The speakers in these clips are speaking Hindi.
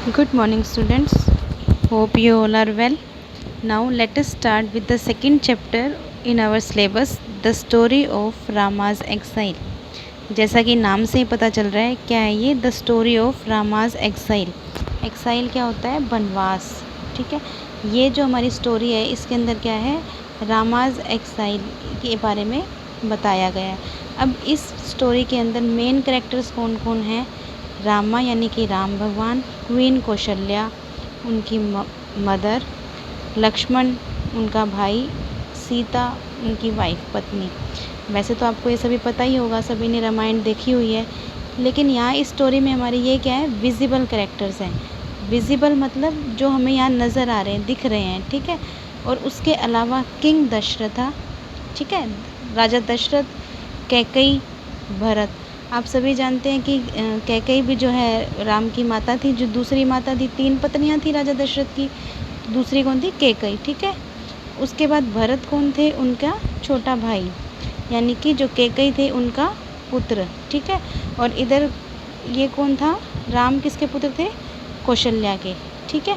Good morning, students. Hope you all are well. Now, let us start with the second chapter in our syllabus, The Story of Rama's Exile. जैसा कि नाम से ही पता चल रहा है क्या है ये, the story of Rama's exile. Exile क्या होता है? वनवास। ठीक है, ये जो हमारी स्टोरी है इसके अंदर क्या है, रामाज एक्साइल के बारे में बताया गया है। अब इस स्टोरी के अंदर मेन कैरेक्टर्स कौन कौन हैं? रामा यानी कि राम भगवान, क्वीन कौशल्या उनकी मदर, लक्ष्मण उनका भाई, सीता उनकी वाइफ पत्नी। वैसे तो आपको ये सभी पता ही होगा, सभी ने रामायण देखी हुई है, लेकिन यहाँ इस स्टोरी में हमारे ये क्या है, विजिबल कैरेक्टर्स हैं। विजिबल मतलब जो हमें यहाँ नज़र आ रहे हैं, दिख रहे हैं। ठीक है, और उसके अलावा किंग दशरथा, ठीक है, राजा दशरथ, कैकई, भरत। आप सभी जानते हैं कि कैकई भी जो है राम की माता थी, जो दूसरी माता थी। 3 पत्नियां थी राजा दशरथ की, दूसरी कौन थी? कैकई। ठीक है, उसके बाद भरत कौन थे? उनका छोटा भाई, यानी कि जो कैकई थे उनका पुत्र। ठीक है, और इधर ये कौन था? राम किसके पुत्र थे? कौशल्या के। ठीक है,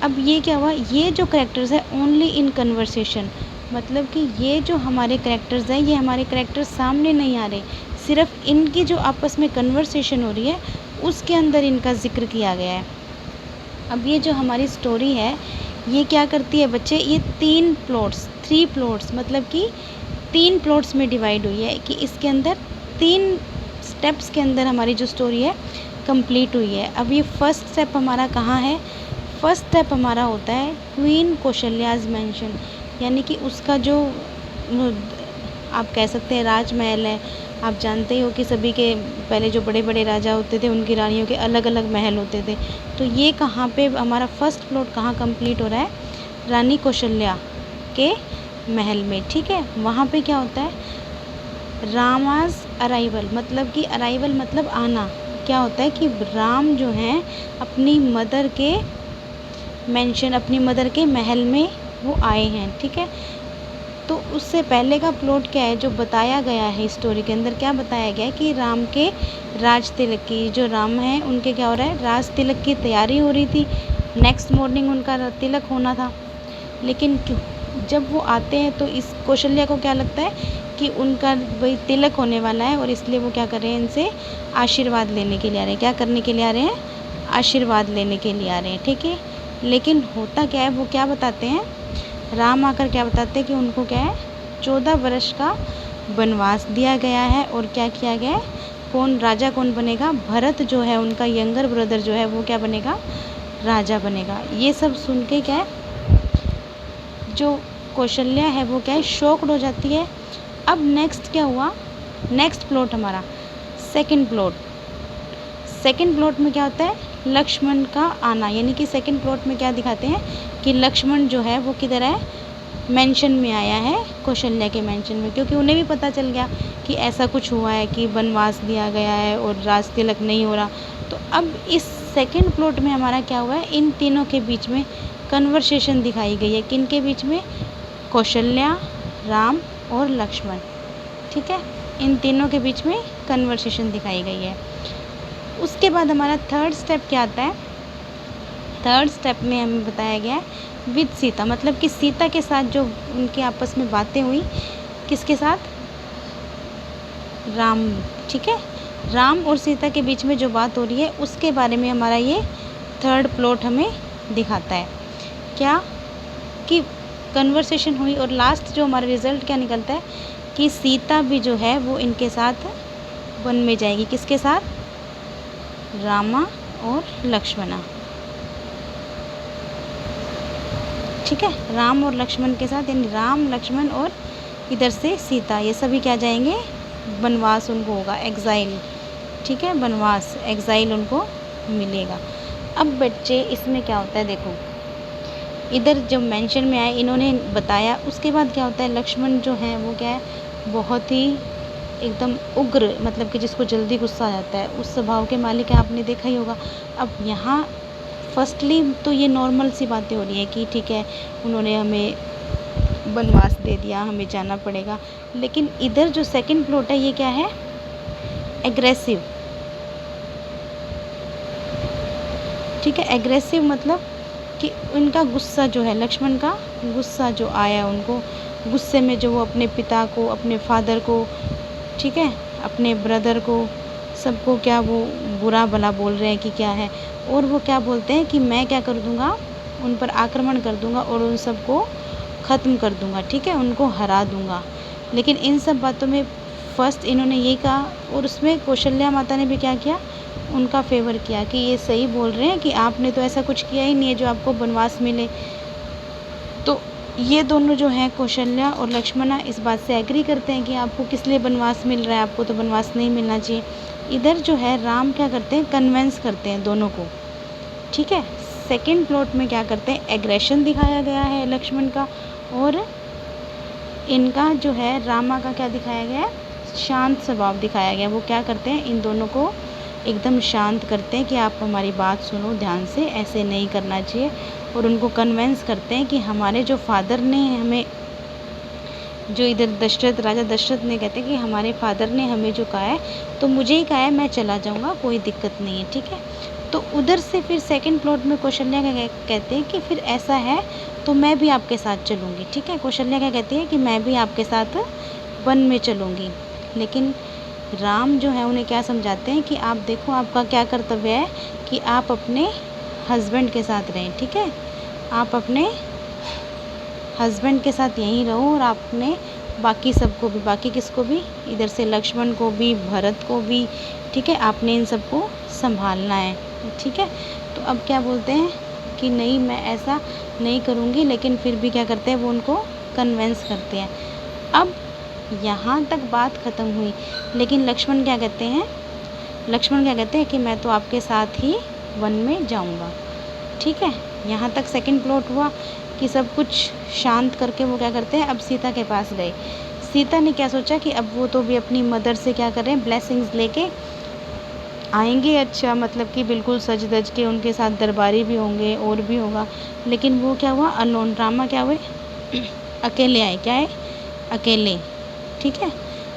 अब ये क्या हुआ, ये जो कैरेक्टर्स है ओनली इन कन्वर्सेशन, मतलब कि ये जो हमारे कैरेक्टर्स हैं ये हमारे कैरेक्टर्स सामने नहीं आ रहे, सिर्फ इनकी जो आपस में कन्वर्सेशन हो रही है उसके अंदर इनका जिक्र किया गया है। अब ये जो हमारी स्टोरी है ये क्या करती है बच्चे, ये 3 प्लॉट्स मतलब कि 3 प्लॉट्स में डिवाइड हुई है, कि इसके अंदर 3 स्टेप्स के अंदर हमारी जो स्टोरी है कंप्लीट हुई है। अब ये फर्स्ट स्टेप हमारा कहाँ है? फर्स्ट स्टेप हमारा होता है क्वीन कौशल्याज मेंशन, यानी कि उसका जो आप कह सकते हैं राजमहल है। आप जानते ही हो कि सभी के पहले जो बड़े बड़े राजा होते थे उनकी रानियों के अलग अलग महल होते थे। तो ये कहाँ पे हमारा फर्स्ट प्लॉट कहाँ कंप्लीट हो रहा है? रानी कौशल्या के महल में। ठीक है, वहाँ पे क्या होता है? रामाज अराइवल, मतलब कि अराइवल मतलब आना। क्या होता है कि राम जो हैं अपनी मदर के मेंशन, अपनी मदर के महल में वो आए हैं। ठीक है, तो उससे पहले का प्लॉट क्या है जो बताया गया है स्टोरी के अंदर? क्या बताया गया है कि राम के राज तिलक की, जो राम हैं उनके क्या हो रहा है, राज तिलक की तैयारी हो रही थी। नेक्स्ट मॉर्निंग उनका तिलक होना था, लेकिन जब वो आते हैं तो इस कौशल्या को क्या लगता है कि उनका वही तिलक होने वाला है, और इसलिए वो क्या कर रहे हैं, इनसे आशीर्वाद लेने के लिए आ रहे हैं। क्या करने के लिए आ रहे हैं? आशीर्वाद लेने के लिए आ रहे हैं। ठीक है, लेकिन होता क्या है, वो क्या बताते हैं, राम आकर क्या बताते हैं कि उनको क्या है, 14 वर्ष का वनवास दिया गया है। और क्या किया गया है, कौन राजा कौन बनेगा? भरत जो है उनका यंगर ब्रदर जो है वो क्या बनेगा? राजा बनेगा। ये सब सुन के क्या है, जो कौशल्या है वो क्या है, शॉक्ड हो जाती है। अब नेक्स्ट क्या हुआ? नेक्स्ट प्लॉट हमारा सेकंड प्लॉट में क्या होता है? लक्ष्मण का आना, यानी कि सेकंड प्लॉट में क्या दिखाते हैं कि लक्ष्मण जो है वो किधर है? मेंशन में आया है, कौशल्या के मेंशन में, क्योंकि उन्हें भी पता चल गया कि ऐसा कुछ हुआ है कि वनवास दिया गया है और राज तिलक नहीं हो रहा। तो अब इस सेकंड प्लॉट में हमारा क्या हुआ है, इन तीनों के बीच में कन्वर्सेशन दिखाई गई है। किन के बीच में? कौशल्या, राम और लक्ष्मण। ठीक है, इन तीनों के बीच में कन्वर्सेशन दिखाई गई है। उसके बाद हमारा थर्ड स्टेप क्या आता है? थर्ड स्टेप में हमें बताया गया है विद सीता, मतलब कि सीता के साथ जो उनके आपस में बातें हुई, किसके साथ? राम। ठीक है, राम और सीता के बीच में जो बात हो रही है उसके बारे में हमारा ये थर्ड प्लॉट हमें दिखाता है। क्या कि कन्वर्सेशन हुई, और लास्ट जो हमारा रिज़ल्ट क्या निकलता है कि सीता भी जो है वो इनके साथ वन में जाएगी। किसके साथ? रामा और लक्ष्मणा। ठीक है, राम और लक्ष्मण के साथ, यानी राम, लक्ष्मण और इधर से सीता, ये सभी क्या जाएंगे? वनवास उनको होगा, एग्ज़ाइल। ठीक है, वनवास, एग्ज़ाइल उनको मिलेगा। अब बच्चे इसमें क्या होता है, देखो इधर जब मेंशन में आए इन्होंने बताया, उसके बाद क्या होता है, लक्ष्मण जो हैं वो क्या है, बहुत ही एकदम उग्र, मतलब कि जिसको जल्दी गुस्सा आ जाता है, उस स्वभाव के मालिक हैं, आपने देखा ही होगा। अब यहाँ फर्स्टली तो ये नॉर्मल सी बातें हो रही हैं कि ठीक है उन्होंने हमें वनवास दे दिया, हमें जाना पड़ेगा। लेकिन इधर जो सेकंड प्लॉट है ये क्या है? एग्रेसिव। ठीक है। एग्रेसिव मतलब कि उनका गुस्सा जो है, लक्ष्मण का गुस्सा जो आया उनको, गुस्से में जो वो अपने पिता को, अपने फादर को, ठीक है, अपने ब्रदर को, सबको क्या वो बुरा भला बोल रहे हैं कि क्या है, और वो क्या बोलते हैं कि मैं क्या कर दूँगा, उन पर आक्रमण कर दूँगा और उन सबको ख़त्म कर दूँगा, ठीक है, उनको हरा दूँगा। लेकिन इन सब बातों में फर्स्ट इन्होंने ये कहा, और उसमें कौशल्या माता ने भी क्या किया, उनका फेवर किया कि ये सही बोल रहे हैं कि आपने तो ऐसा कुछ किया ही नहीं है जो आपको वनवास मिले। तो ये दोनों जो हैं, कौशल्या और लक्ष्मणा, इस बात से एग्री करते हैं कि आपको किस लिए वनवास मिल रहा है, आपको तो वनवास नहीं मिलना चाहिए। इधर जो है राम क्या करते हैं, कन्वेंस करते हैं दोनों को, ठीक है। सेकंड प्लॉट में क्या करते हैं, एग्रेशन दिखाया गया है लक्ष्मण का, और इनका जो है रामा का क्या दिखाया गया है, शांत स्वभाव दिखाया गया। वो क्या करते हैं, इन दोनों को एकदम शांत करते हैं कि आप हमारी बात सुनो ध्यान से, ऐसे नहीं करना चाहिए, और उनको कन्वेंस करते हैं कि हमारे जो फादर ने हमें, जो इधर दशरथ, राजा दशरथ ने कहते हैं कि हमारे फादर ने हमें जो कहा है तो मुझे ही कहा है, मैं चला जाऊँगा, कोई दिक्कत नहीं है, ठीक है। तो उधर से फिर सेकंड प्लॉट में कौशल्या क्या कहते हैं कि फिर ऐसा है तो मैं भी आपके साथ चलूँगी, ठीक है। कौशल्या क्या कहती है कि मैं भी आपके साथ वन में चलूँगी। लेकिन राम जो है उन्हें क्या समझाते हैं कि आप देखो, आपका क्या कर्तव्य है कि आप अपने हस्बैंड के साथ रहें, ठीक है, आप अपने हस्बैंड के साथ यहीं रहो, और आपने बाकी सबको भी, बाकी किसको भी, इधर से लक्ष्मण को भी, भरत को भी, ठीक है, आपने इन सबको संभालना है, ठीक है। तो अब क्या बोलते हैं कि नहीं, मैं ऐसा नहीं करूँगी, लेकिन फिर भी क्या करते हैं, वो उनको कन्वेंस करते हैं। अब यहाँ तक बात ख़त्म हुई, लेकिन लक्ष्मण क्या कहते हैं, लक्ष्मण क्या कहते हैं कि मैं तो आपके साथ ही वन में जाऊँगा, ठीक है। यहाँ तक सेकंड प्लॉट हुआ कि सब कुछ शांत करके वो क्या करते हैं, अब सीता के पास गए। सीता ने क्या सोचा कि अब वो तो भी अपनी मदर से क्या कर रहे हैं, ब्लेसिंग्स लेके आएंगे, अच्छा मतलब कि बिल्कुल सज धज के, उनके साथ दरबारी भी होंगे और भी होगा। लेकिन वो क्या हुआ, अलोन, रामा क्या हुए, अकेले आए, क्या है, अकेले, ठीक है,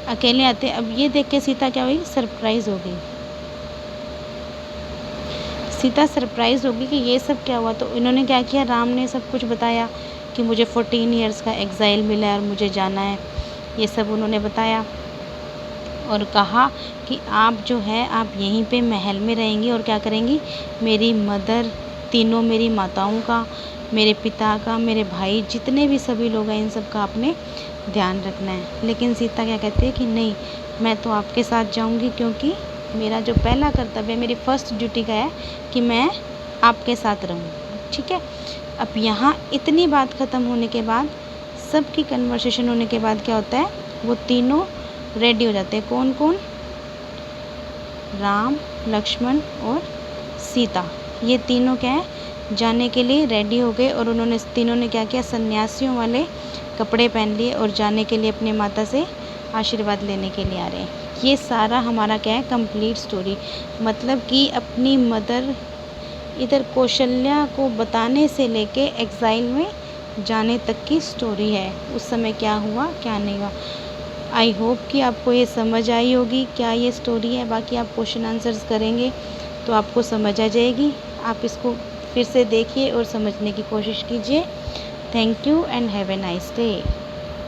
अकेले आते। अब ये देख के सीता क्या हुई, सरप्राइज़ हो गई। सीता सरप्राइज़ होगी कि ये सब क्या हुआ। तो इन्होंने क्या किया, राम ने सब कुछ बताया कि मुझे 14 इयर्स का एग्ज़ाइल मिला है और मुझे जाना है, ये सब उन्होंने बताया, और कहा कि आप जो है आप यहीं पे महल में रहेंगी और क्या करेंगी, मेरी मदर, तीनों मेरी माताओं का, मेरे पिता का, मेरे भाई, जितने भी सभी लोग हैं, इन सब का आपने ध्यान रखना है। लेकिन सीता क्या कहती है कि नहीं, मैं तो आपके साथ जाऊंगी, क्योंकि मेरा जो पहला कर्तव्य है, मेरी फर्स्ट ड्यूटी का है कि मैं आपके साथ रहूँ, ठीक है। अब यहाँ इतनी बात ख़त्म होने के बाद, सबकी कन्वर्सेशन होने के बाद क्या होता है, वो तीनों रेडी हो जाते हैं। कौन कौन, राम, लक्ष्मण और सीता, ये तीनों क्या है, जाने के लिए रेडी हो गए। और उन्होंने, तीनों ने क्या किया, सन्यासियों वाले कपड़े पहन लिए और जाने के लिए अपने माता से आशीर्वाद लेने के लिए आ रहे हैं। ये सारा हमारा क्या है, कंप्लीट स्टोरी, मतलब कि अपनी मदर, इधर कौशल्या को बताने से लेके एग्ज़ाइल में जाने तक की स्टोरी है। उस समय क्या हुआ, क्या नहीं हुआ। आई होप कि आपको ये समझ आई होगी क्या ये स्टोरी है। बाकी आप क्वेश्चन आंसर्स करेंगे तो आपको समझ आ जाएगी। आप इसको फिर से देखिए और समझने की कोशिश कीजिए। Thank you and have a nice day.